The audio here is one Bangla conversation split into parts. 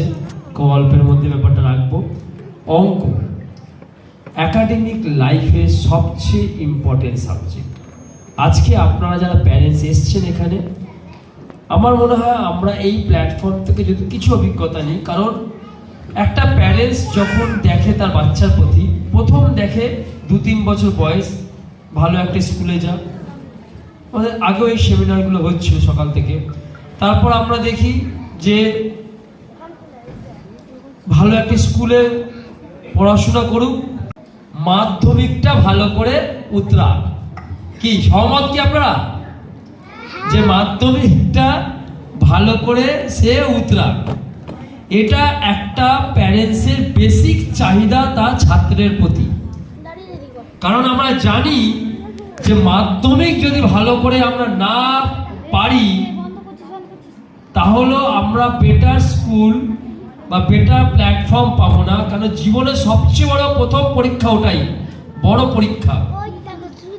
আছে, খুব অল্পের মধ্যে ব্যাপারটা রাখবো। অঙ্ক একাডেমিক লাইফের সবচেয়ে ইম্পর্টেন্ট সাবজেক্ট। আজকে আপনারা যারা প্যারেন্টস এসছেন এখানে, আমার মনে হয় আমরা এই প্ল্যাটফর্ম থেকে যদি কিছু অভিজ্ঞতা নিই, কারণ একটা প্যারেন্টস যখন দেখে তার বাচ্চার প্রতি, প্রথম দেখে 2-3 বছর বয়স, ভালো একটা স্কুলে যা, আমাদের আগেও এই সেমিনারগুলো হচ্ছিল সকাল থেকে। তারপর আমরা দেখি যে ভালো একটা স্কুলে পড়াশোনা করুক, মাধ্যমিকটা ভালো করে উতরাক। কি সহমত কি আপনারা যে মাধ্যমিকটা ভালো করে সে উতরাক? এটা একটা প্যারেন্টসের বেসিক চাহিদা তার ছাত্রের প্রতি। কারণ আমরা জানি যে মাধ্যমিক যদি ভালো করে আমরা না পারি, তাহলে আমরা বেটার স্কুল বা বেটার প্ল্যাটফর্ম পাবো না। কারণ জীবনের সবচেয়ে বড় প্রথম পরীক্ষা ওটাই, বড় পরীক্ষা।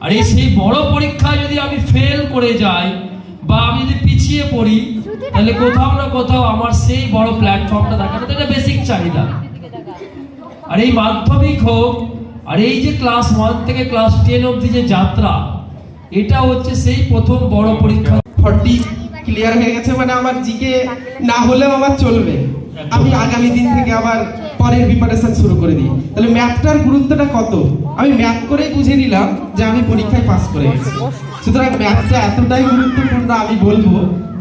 আর এই সেই বড় পরীক্ষা যদি আমি ফেল করে যাই বা আমি যদি পিছিয়ে পড়ি, তাহলে কোথাও না কোথাও আমার সেই বড় প্ল্যাটফর্মটা থাকে না। এটা বেসিক চাহিদা। আর এই মাধ্যমিক হোক, আর এই যে ক্লাস 1 থেকে ক্লাস 10 অবধি যে যাত্রা, এটা হচ্ছে সেই প্রথম বড় পরীক্ষা। 40 ক্লিয়ার হয়ে গেছে, মানে আমার জিকে না হলেও আমার চলবে। আমি আগামী দিন থেকে আবার পরের প্রিপারেশন শুরু করে দিই। তাহলে ম্যাথটার গুরুত্বটা কত আমি ম্যাথ করেই বুঝে নিলাম যে আমি পরীক্ষায় পাস করে গেছি। সুতরাং ম্যাথটা এতটাই গুরুত্বপূর্ণ, আমি বলবো